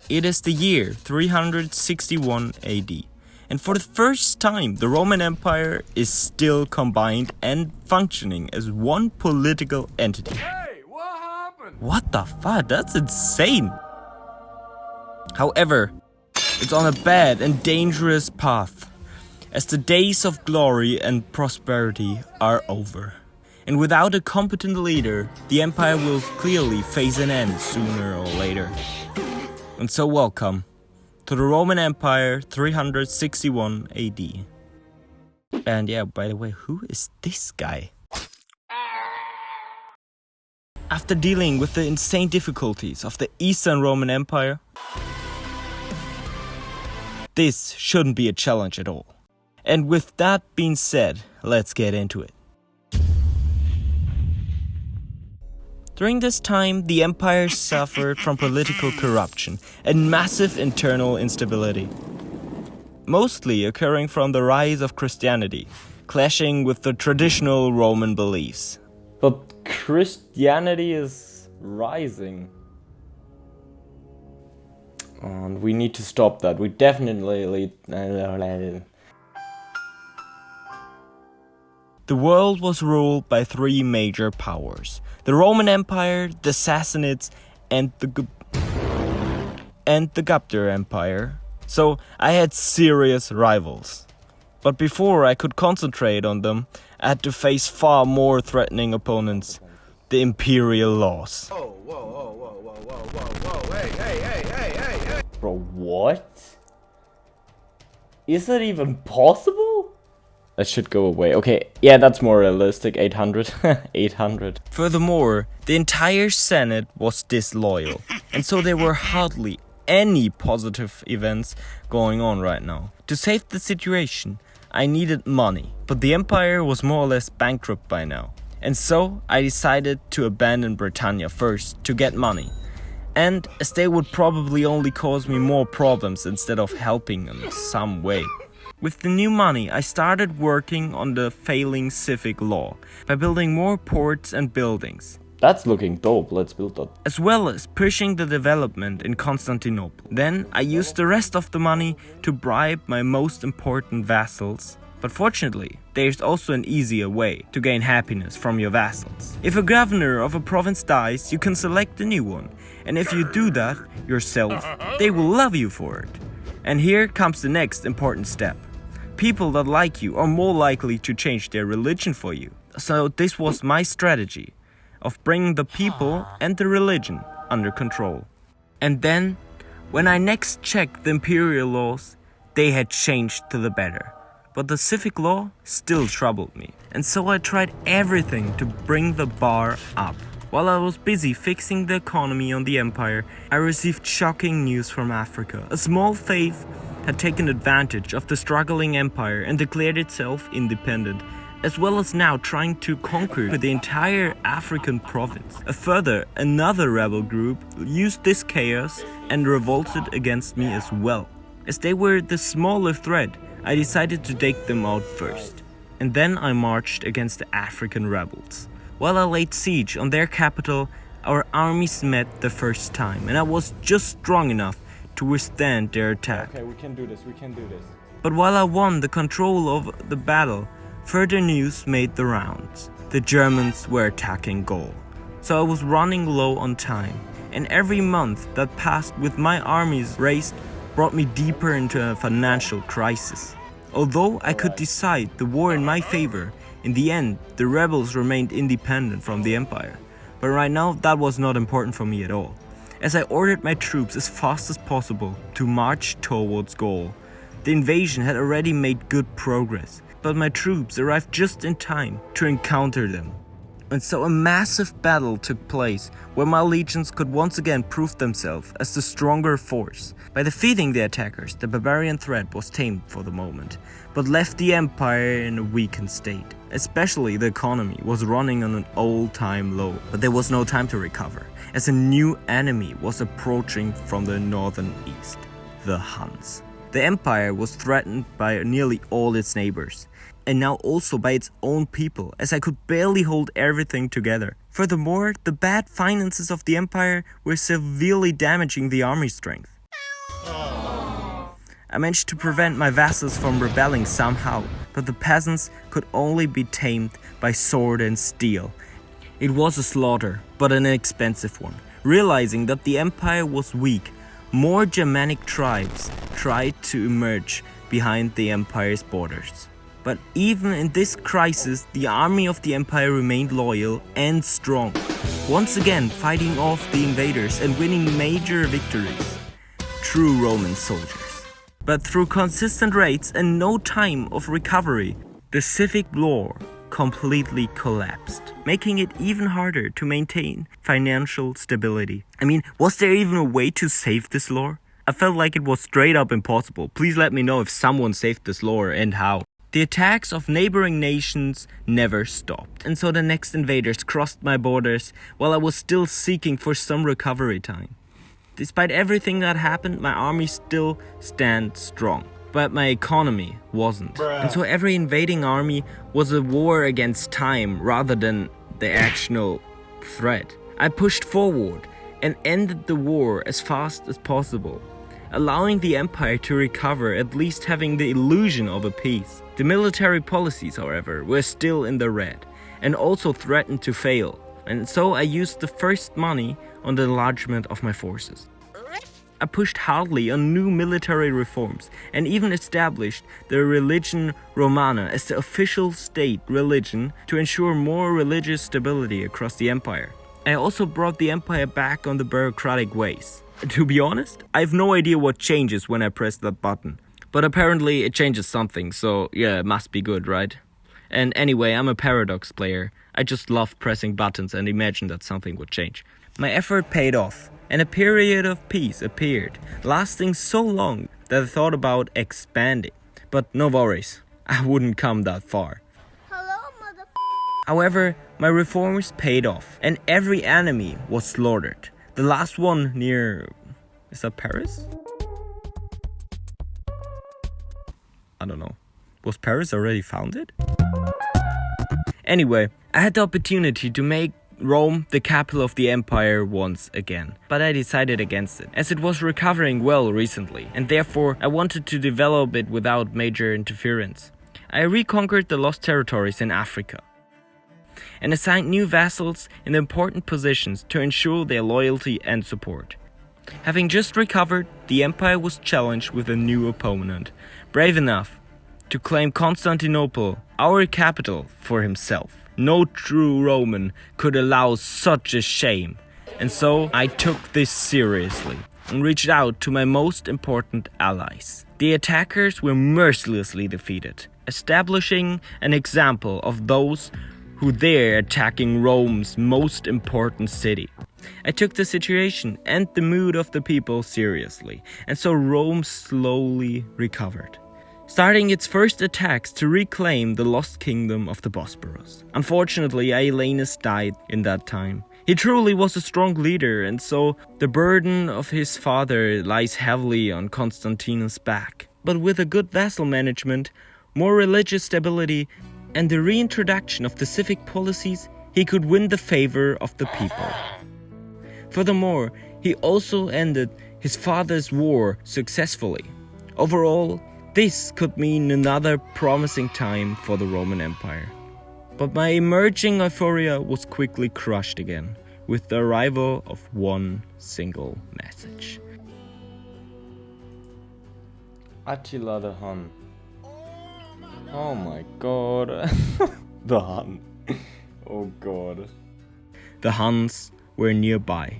It is the year 361 AD, and for the first time the Roman Empire is still combined and functioning as one political entity. Hey, what happened? What the fuck? That's insane! However, it's on a bad and dangerous path, as the days of glory and prosperity are over. And without a competent leader, the empire will clearly face an end sooner or later. And so welcome to the Roman Empire 361 AD. And yeah, by the way, who is this guy? After dealing with the insane difficulties of the Eastern Roman Empire, this shouldn't be a challenge at all. And with that being said, let's get into it. During this time, the empire suffered from political corruption and massive internal instability, mostly occurring from the rise of Christianity, clashing with the traditional Roman beliefs. But Christianity is rising. And we need to stop that. We definitely... The world was ruled by three major powers: the Roman Empire, the Sassanids, and the Guptar Empire. So I had serious rivals. But before I could concentrate on them, I had to face far more threatening opponents: the imperial laws. Whoa, hey. Bro, what? Is that even possible? That should go away. Okay, yeah, that's more realistic. 800. 800. Furthermore, the entire Senate was disloyal, and so there were hardly any positive events going on right now. To save the situation, I needed money, but the empire was more or less bankrupt by now. And so I decided to abandon Britannia first to get money. And as they would probably only cause me more problems instead of helping in some way. With the new money, I started working on the failing civic law by building more ports and buildings. That's looking dope, let's build that. As well as pushing the development in Constantinople. Then I used the rest of the money to bribe my most important vassals. But fortunately, there's also an easier way to gain happiness from your vassals. If a governor of a province dies, you can select a new one. And if you do that yourself, they will love you for it. And here comes the next important step. People that like you are more likely to change their religion for you. So this was my strategy of bringing the people and the religion under control. And then, when I next checked the imperial laws, they had changed to the better. But the civic law still troubled me. And so I tried everything to bring the bar up. While I was busy fixing the economy on the empire, I received shocking news from Africa. A small faith had taken advantage of the struggling empire and declared itself independent, as well as now trying to conquer the entire African province. Another rebel group used this chaos and revolted against me as well. As they were the smaller threat, I decided to take them out first. And then I marched against the African rebels. While I laid siege on their capital, our armies met the first time, and I was just strong enough to withstand their attack. Okay, we can do this. But while I won the control of the battle, further news made the rounds. The Germans were attacking Gaul. So I was running low on time, and every month that passed with my armies raised brought me deeper into a financial crisis. Although I could decide the war in my favor, in the end, the rebels remained independent from the empire. But right now, that was not important for me at all, as I ordered my troops as fast as possible to march towards Gaul. The invasion had already made good progress, but my troops arrived just in time to encounter them. And so a massive battle took place, where my legions could once again prove themselves as the stronger force. By defeating the attackers, the barbarian threat was tamed for the moment, but left the empire in a weakened state. Especially the economy was running on an all-time low, but there was no time to recover, as a new enemy was approaching from the northern east, the Huns. The empire was threatened by nearly all its neighbors, and now also by its own people, as I could barely hold everything together. Furthermore, the bad finances of the empire were severely damaging the army strength. I managed to prevent my vassals from rebelling somehow, but the peasants could only be tamed by sword and steel. It was a slaughter, but an expensive one. Realizing that the empire was weak, more Germanic tribes tried to emerge behind the empire's borders. But even in this crisis, the army of the empire remained loyal and strong, once again fighting off the invaders and winning major victories. True Roman soldiers. But through consistent raids and no time of recovery, the civic law completely collapsed, making it even harder to maintain financial stability. I mean, was there even a way to save this lore? I felt like it was straight up impossible. Please let me know if someone saved this lore and how. The attacks of neighboring nations never stopped, and so the next invaders crossed my borders while I was still seeking for some recovery time. Despite everything that happened, my army still stands strong. But my economy wasn't. And so every invading army was a war against time rather than the actual threat. I pushed forward and ended the war as fast as possible, allowing the empire to recover, at least having the illusion of a peace. The military policies, however, were still in the red and also threatened to fail. And so I used the first money on the enlargement of my forces. I pushed hardly on new military reforms and even established the religion Romana as the official state religion to ensure more religious stability across the empire. I also brought the empire back on the bureaucratic ways. To be honest, I have no idea what changes when I press that button. But apparently it changes something, so yeah, it must be good, right? And anyway, I'm a Paradox player. I just love pressing buttons and imagine that something would change. My effort paid off, and a period of peace appeared, lasting so long that I thought about expanding. But no worries, I wouldn't come that far. Hello, mother. However, my reforms paid off, and every enemy was slaughtered. The last one near... is that Paris? I don't know. Was Paris already founded? Anyway, I had the opportunity to make Rome the capital of the empire once again, but I decided against it, as it was recovering well recently, and therefore I wanted to develop it without major interference. I reconquered the lost territories in Africa and assigned new vassals in important positions to ensure their loyalty and support. Having just recovered, the empire was challenged with a new opponent, brave enough to claim Constantinople, our capital, for himself. No true Roman could allow such a shame, and so I took this seriously and reached out to my most important allies. The attackers were mercilessly defeated, establishing an example of those who dare attacking Rome's most important city. I took the situation and the mood of the people seriously, and so Rome slowly recovered, starting its first attacks to reclaim the lost kingdom of the Bosporus. Unfortunately, Aelanus died in that time. He truly was a strong leader, and so the burden of his father lies heavily on Constantinus' back. But with a good vassal management, more religious stability, and the reintroduction of the civic policies, he could win the favor of the people. Furthermore, he also ended his father's war successfully. Overall, this could mean another promising time for the Roman Empire. But my emerging euphoria was quickly crushed again with the arrival of one single message. Attila the Hun. Oh my god. The Hun. Oh god. The Huns were nearby,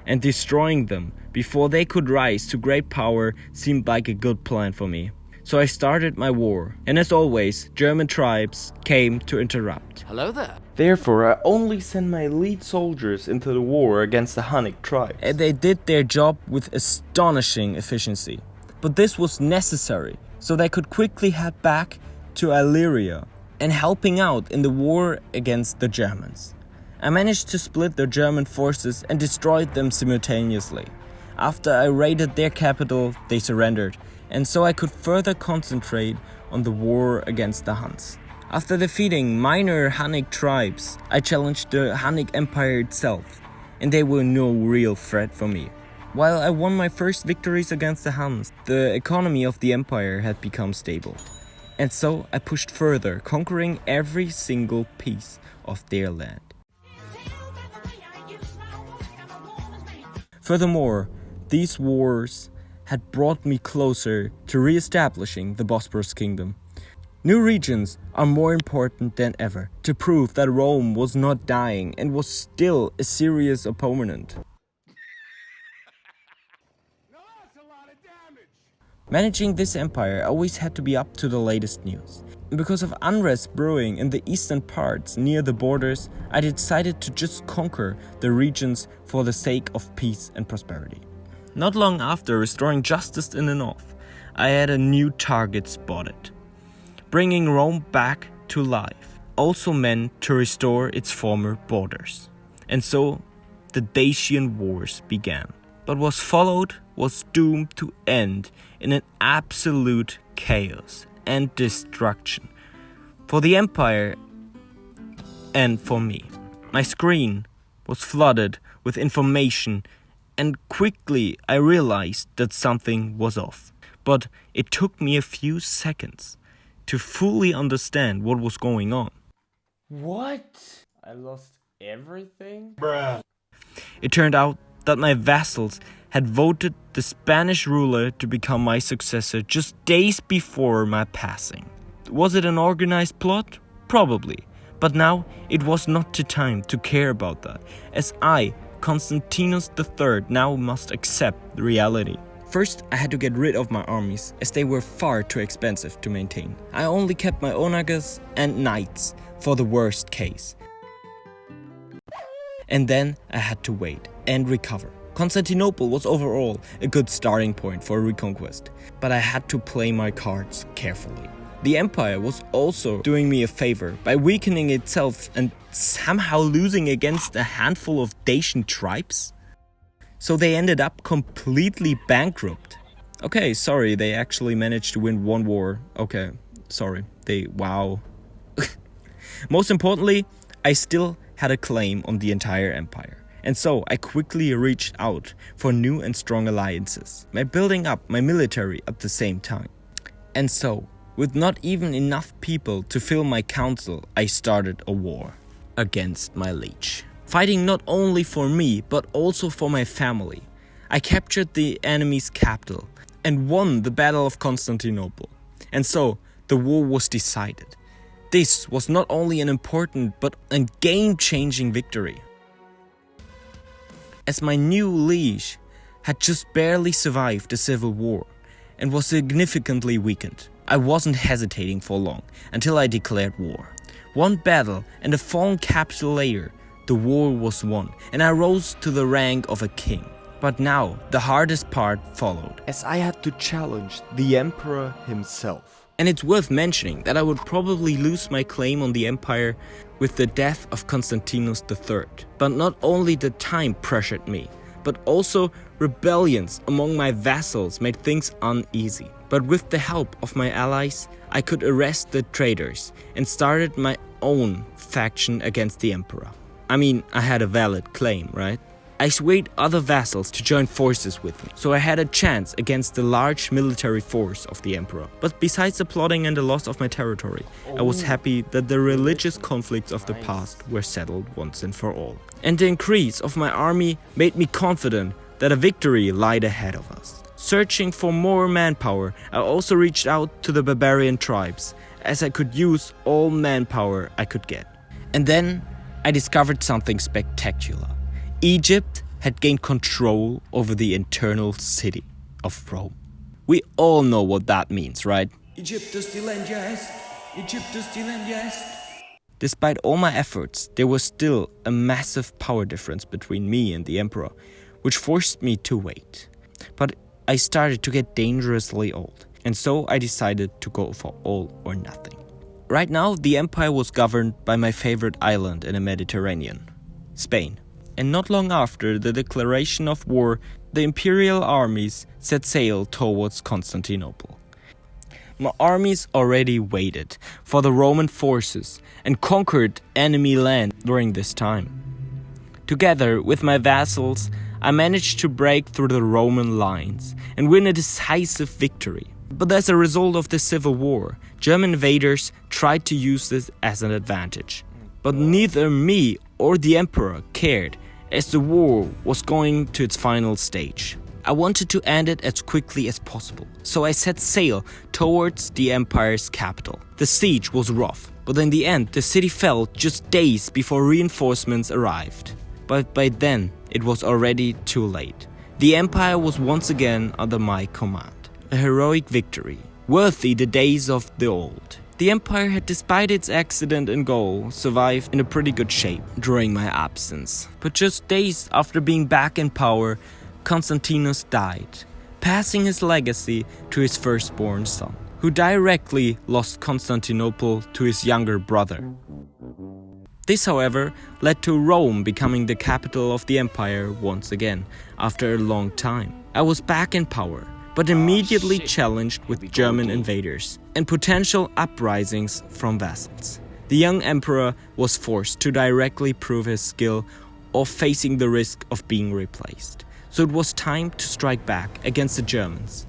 and destroying them before they could rise to great power seemed like a good plan for me. So I started my war, and as always, German tribes came to interrupt. Hello there. Therefore, I only sent my elite soldiers into the war against the Hunnic tribes. And they did their job with astonishing efficiency. But this was necessary, so they could quickly head back to Illyria and helping out in the war against the Germans. I managed to split the German forces and destroyed them simultaneously. After I raided their capital, they surrendered, and so I could further concentrate on the war against the Huns. After defeating minor Hunnic tribes, I challenged the Hunnic Empire itself, and they were no real threat for me. While I won my first victories against the Huns, the economy of the empire had become stable. And so I pushed further, conquering every single piece of their land. Furthermore, these wars had brought me closer to re-establishing the Bosporus kingdom. New regions are more important than ever to prove that Rome was not dying and was still a serious opponent. Managing this empire always had to be up to the latest news. And because of unrest brewing in the eastern parts near the borders, I decided to just conquer the regions for the sake of peace and prosperity. Not long after restoring justice in the north, I had a new target spotted. Bringing Rome back to life also meant to restore its former borders. And so the Dacian Wars began. But what followed was doomed to end in an absolute chaos and destruction for the empire and for me. My screen was flooded with information, and quickly I realized that something was off. But it took me a few seconds to fully understand what was going on. What? I lost everything? Bruh. It turned out that my vassals had voted the Spanish ruler to become my successor just days before my passing. Was it an organized plot? Probably. But now it was not the time to care about that, as I, Constantinos III, now must accept the reality. First, I had to get rid of my armies, as they were far too expensive to maintain. I only kept my onagas and knights for the worst case. And then I had to wait and recover. Constantinople was overall a good starting point for a reconquest, but I had to play my cards carefully. The empire was also doing me a favor by weakening itself and somehow losing against a handful of Dacian tribes. So they ended up completely bankrupt. Okay, sorry, they actually managed to win one war. Okay, sorry, wow. Most importantly, I still had a claim on the entire empire. And so I quickly reached out for new and strong alliances, by building up my military at the same time. And so, with not even enough people to fill my council, I started a war against my liege. Fighting not only for me, but also for my family. I captured the enemy's capital and won the Battle of Constantinople. And so, the war was decided. This was not only an important but a game-changing victory. As my new liege had just barely survived the civil war and was significantly weakened, I wasn't hesitating for long until I declared war. One battle and a fallen capital later, the war was won and I rose to the rank of a king. But now the hardest part followed, As I had to challenge the emperor himself. and it's worth mentioning that I would probably lose my claim on the empire with the death of Constantinos III. But not only the time pressured me, but also rebellions among my vassals made things uneasy. But with the help of my allies, I could arrest the traitors and started my own faction against the emperor. I mean, I had a valid claim, right? I swayed other vassals to join forces with me, so I had a chance against the large military force of the emperor. But besides the plotting and the loss of my territory, I was happy that the religious conflicts of the past were settled once and for all. And the increase of my army made me confident that a victory lied ahead of us. Searching for more manpower, I also reached out to the barbarian tribes, as I could use all manpower I could get. And then I discovered something spectacular. Egypt had gained control over the internal city of Rome. We all know what that means, right? Despite all my efforts, there was still a massive power difference between me and the emperor, which forced me to wait. But I started to get dangerously old, and so I decided to go for all or nothing. Right now, the empire was governed by my favorite island in the Mediterranean, Spain. And not long after the declaration of war, the imperial armies set sail towards Constantinople. My armies already waited for the Roman forces and conquered enemy land during this time. Together with my vassals, I managed to break through the Roman lines and win a decisive victory. But as a result of the civil war, German invaders tried to use this as an advantage. But neither me or the Emperor cared, as the war was going to its final stage. I wanted to end it as quickly as possible, so I set sail towards the Empire's capital. The siege was rough, but in the end the city fell just days before reinforcements arrived. But by then it was already too late. The Empire was once again under my command. A heroic victory, worthy the days of the old. The Empire had, despite its accident in Gaul, survived in a pretty good shape during my absence. But just days after being back in power, Constantius died, passing his legacy to his firstborn son, who directly lost Constantinople to his younger brother. This, however, led to Rome becoming the capital of the empire once again, after a long time. I was back in power, but immediately challenged with German invaders and potential uprisings from vassals. The young emperor was forced to directly prove his skill or facing the risk of being replaced. So it was time to strike back against the Germans.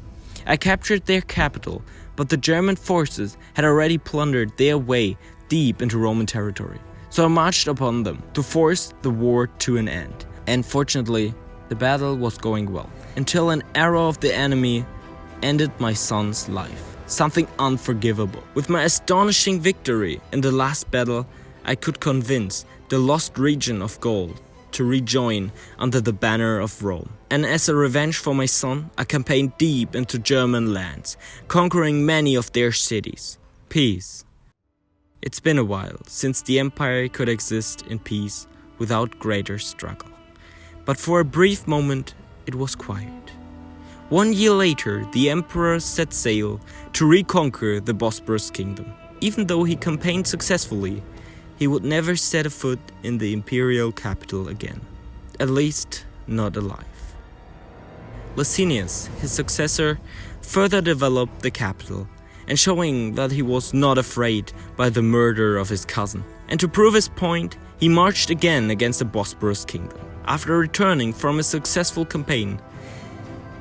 I captured their capital, but the German forces had already plundered their way deep into Roman territory. So I marched upon them to force the war to an end. And fortunately, the battle was going well, until an arrow of the enemy ended my son's life. Something unforgivable. With my astonishing victory in the last battle, I could convince the lost region of Gaul to rejoin under the banner of Rome. And as a revenge for my son, I campaigned deep into German lands, conquering many of their cities. Peace. It's been a while since the empire could exist in peace without greater struggle. But for a brief moment, it was quiet. 1 year later, the emperor set sail to reconquer the Bosporus kingdom. Even though he campaigned successfully, he would never set a foot in the imperial capital again. At least, not alive. Licinius, his successor, further developed the capital, and showing that he was not afraid by the murder of his cousin. And to prove his point, he marched again against the Bosporus kingdom. After returning from a successful campaign,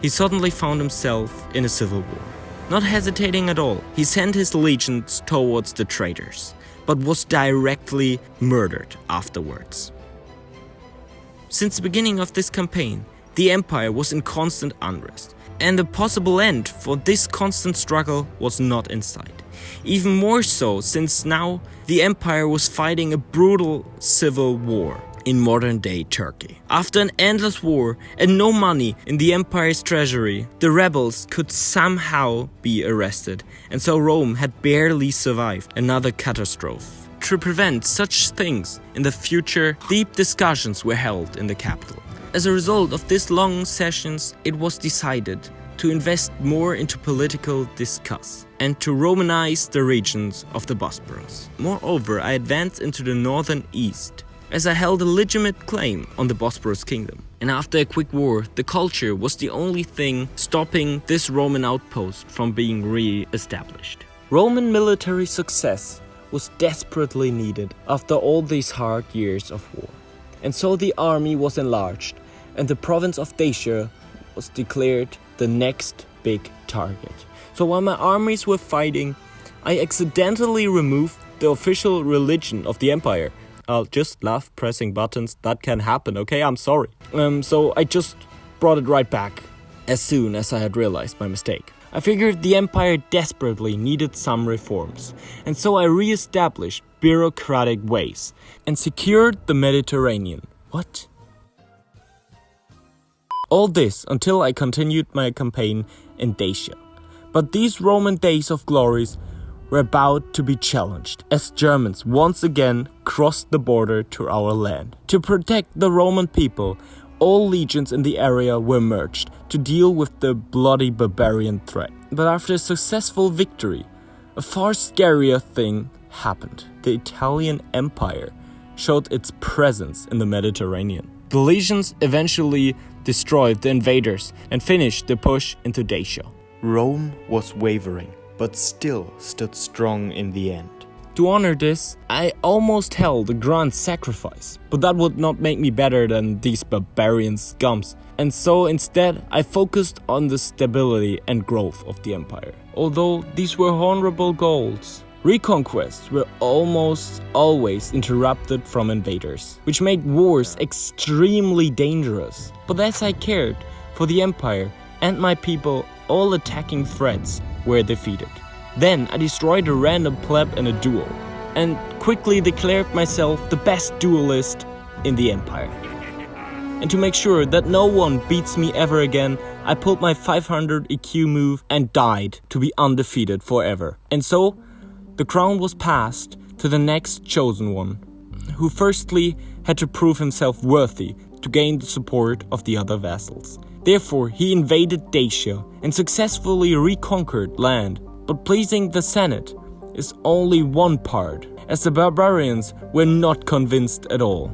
he suddenly found himself in a civil war. Not hesitating at all, he sent his legions towards the traitors, but was directly murdered afterwards. Since the beginning of this campaign, the empire was in constant unrest, and the possible end for this constant struggle was not in sight. Even more so since now the empire was fighting a brutal civil war in modern-day Turkey. After an endless war and no money in the empire's treasury, the rebels could somehow be arrested, and so Rome had barely survived another catastrophe. To prevent such things in the future, deep discussions were held in the capital. As a result of these long sessions, it was decided to invest more into political discourse and to Romanize the regions of the Bosporus. Moreover, I advanced into the northern east, as I held a legitimate claim on the Bosporus kingdom. And after a quick war, the culture was the only thing stopping this Roman outpost from being re-established. Roman military success was desperately needed after all these hard years of war. And so the army was enlarged, and the province of Dacia was declared the next big target. So while my armies were fighting, I accidentally removed the official religion of the empire. I'll just love pressing buttons, that can happen, okay? I'm sorry. So I just brought it right back as soon as I had realized my mistake. I figured the empire desperately needed some reforms, and so I re-established bureaucratic ways and secured the Mediterranean. What? All this until I continued my campaign in Dacia. But these Roman days of glories were about to be challenged as Germans once again crossed the border to our land. To protect the Roman people, all legions in the area were merged to deal with the bloody barbarian threat. But after a successful victory, a far scarier thing happened. The Italian Empire showed its presence in the Mediterranean. The legions eventually destroyed the invaders and finished the push into Dacia. Rome was wavering, but still stood strong in the end. To honor this, I almost held a grand sacrifice, but that would not make me better than these barbarian scums. And so instead, I focused on the stability and growth of the empire. Although these were honorable goals, reconquests were almost always interrupted from invaders, which made wars extremely dangerous. But as I cared for the empire and my people, all attacking threats were defeated. Then I destroyed a random pleb in a duel, and quickly declared myself the best duelist in the empire. And to make sure that no one beats me ever again, I pulled my 500 EQ move and died to be undefeated forever. And so, the crown was passed to the next chosen one, who firstly had to prove himself worthy to gain the support of the other vassals. Therefore, he invaded Dacia and successfully reconquered land. But pleasing the Senate is only one part, as the barbarians were not convinced at all.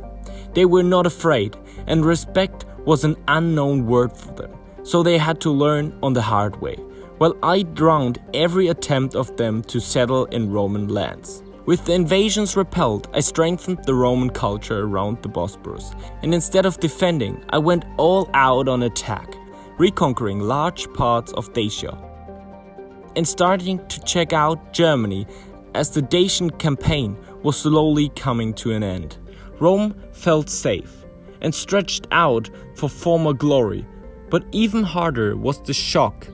They were not afraid, and respect was an unknown word for them, so they had to learn on the hard way, while I drowned every attempt of them to settle in Roman lands. With the invasions repelled, I strengthened the Roman culture around the Bosporus, and instead of defending, I went all out on attack, reconquering large parts of Dacia, and starting to check out Germany as the Dacian campaign was slowly coming to an end. Rome felt safe and stretched out for former glory, but even harder was the shock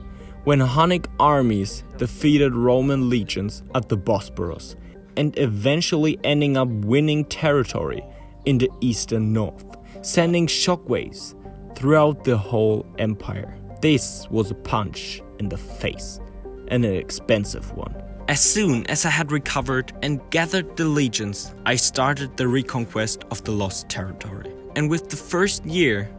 when Hunnic armies defeated Roman legions at the Bosporus and eventually ending up winning territory in the eastern north, sending shockwaves throughout the whole empire. This was a punch in the face, and an expensive one. As soon as I had recovered and gathered the legions, I started the reconquest of the lost territory. And with the first year,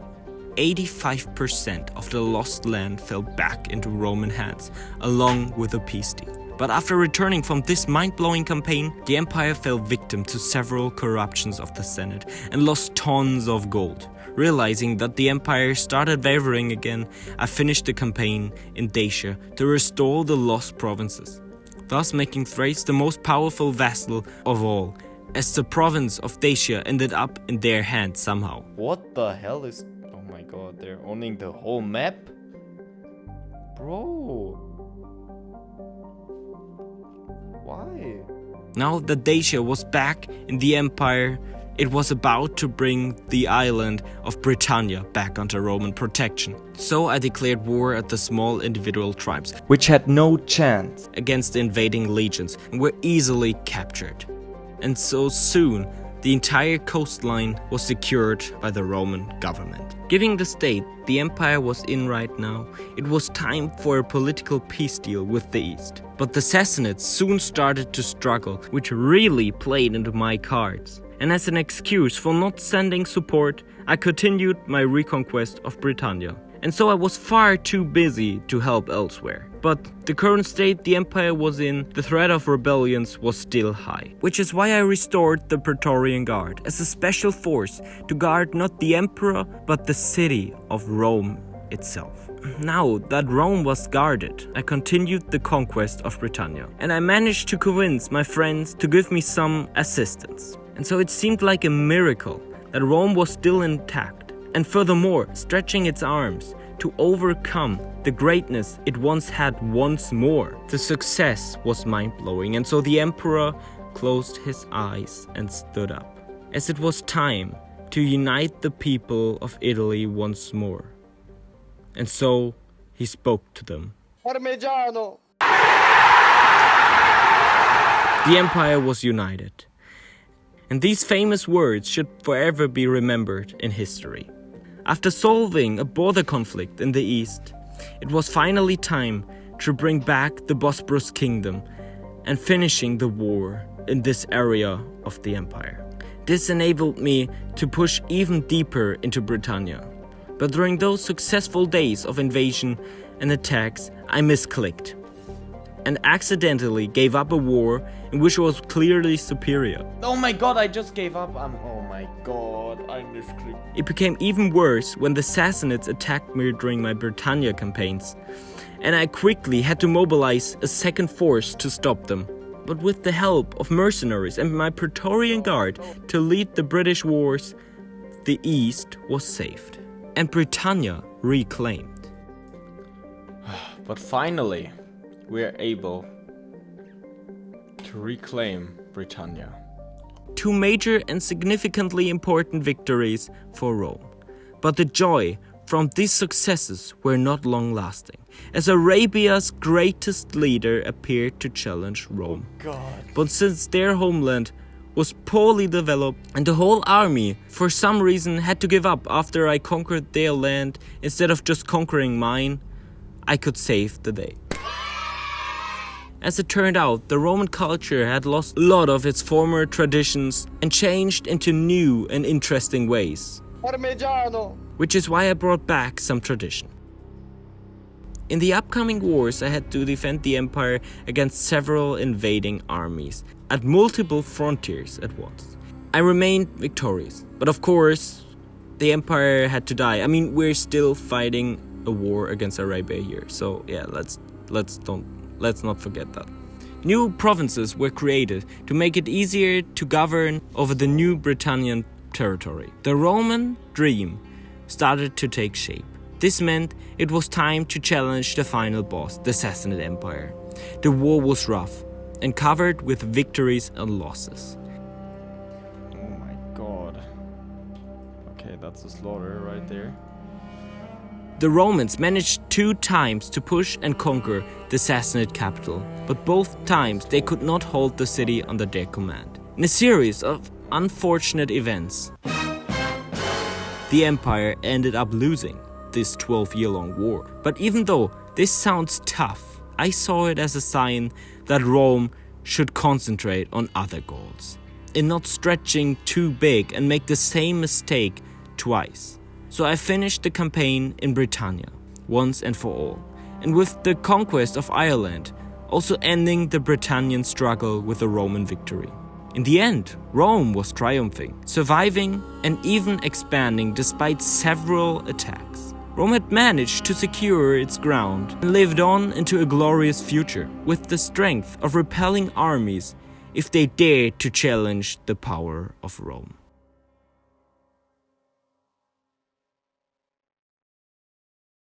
85% of the lost land fell back into Roman hands, along with a peace deal. But after returning from this mind-blowing campaign, the empire fell victim to several corruptions of the Senate and lost tons of gold. Realizing that the empire started wavering again, I finished the campaign in Dacia to restore the lost provinces, thus making Thrace the most powerful vassal of all, as the province of Dacia ended up in their hands somehow. What the hell is... Oh my god, they're owning the whole map? Bro. Why? Now that Dacia was back in the empire, it was about to bring the island of Britannia back under Roman protection. So I declared war at the small individual tribes, which had no chance against the invading legions and were easily captured. And so soon, the entire coastline was secured by the Roman government. Given the state the empire was in right now, it was time for a political peace deal with the East. But the Sassanids soon started to struggle, which really played into my cards. And as an excuse for not sending support, I continued my reconquest of Britannia. And so I was far too busy to help elsewhere. But the current state the empire was in, the threat of rebellions was still high. Which is why I restored the Praetorian Guard as a special force to guard not the emperor, but the city of Rome itself. Now that Rome was guarded, I continued the conquest of Britannia. And I managed to convince my friends to give me some assistance. And so it seemed like a miracle that Rome was still intact, and furthermore, stretching its arms to overcome the greatness it once had once more. The success was mind-blowing, and so the emperor closed his eyes and stood up, as it was time to unite the people of Italy once more. And so he spoke to them. Parmigiano! The empire was united. And these famous words should forever be remembered in history. After solving a border conflict in the east, it was finally time to bring back the Bosporus kingdom and finishing the war in this area of the empire. This enabled me to push even deeper into Britannia. But during those successful days of invasion and attacks, I misclicked and accidentally gave up a war in which I was clearly superior. Oh my god, I just gave up. Oh my god, I misclicked. It became even worse when the Sassanids attacked me during my Britannia campaigns, and I quickly had to mobilize a second force to stop them. But with the help of mercenaries and my Praetorian Guard to lead the British wars, the East was saved and Britannia reclaimed. But finally, we are able to reclaim Britannia. Two major and significantly important victories for Rome. But the joy from these successes were not long lasting, as Arabia's greatest leader appeared to challenge Rome. But since their homeland was poorly developed and the whole army for some reason had to give up after I conquered their land instead of just conquering mine, I could save the day. As it turned out, the Roman culture had lost a lot of its former traditions and changed into new and interesting ways. Parmigiano! Which is why I brought back some tradition. In the upcoming wars, I had to defend the empire against several invading armies at multiple frontiers at once. I remained victorious, but of course, the empire had to die. I mean, we're still fighting a war against Arabia here, so yeah, let's not forget that. New provinces were created to make it easier to govern over the new Britannian territory. The Roman dream started to take shape. This meant it was time to challenge the final boss, the Sassanid Empire. The war was rough and covered with victories and losses. Oh my god. Okay, that's a slaughter right there. The Romans managed 2 times to push and conquer the Sassanid capital, but both times they could not hold the city under their command. In a series of unfortunate events, the empire ended up losing this 12-year-long war. But even though this sounds tough, I saw it as a sign that Rome should concentrate on other goals, in not stretching too big and make the same mistake twice. So I finished the campaign in Britannia, once and for all, and with the conquest of Ireland, also ending the Britannian struggle with a Roman victory. In the end, Rome was triumphing, surviving and even expanding despite several attacks. Rome had managed to secure its ground and lived on into a glorious future, with the strength of repelling armies if they dared to challenge the power of Rome.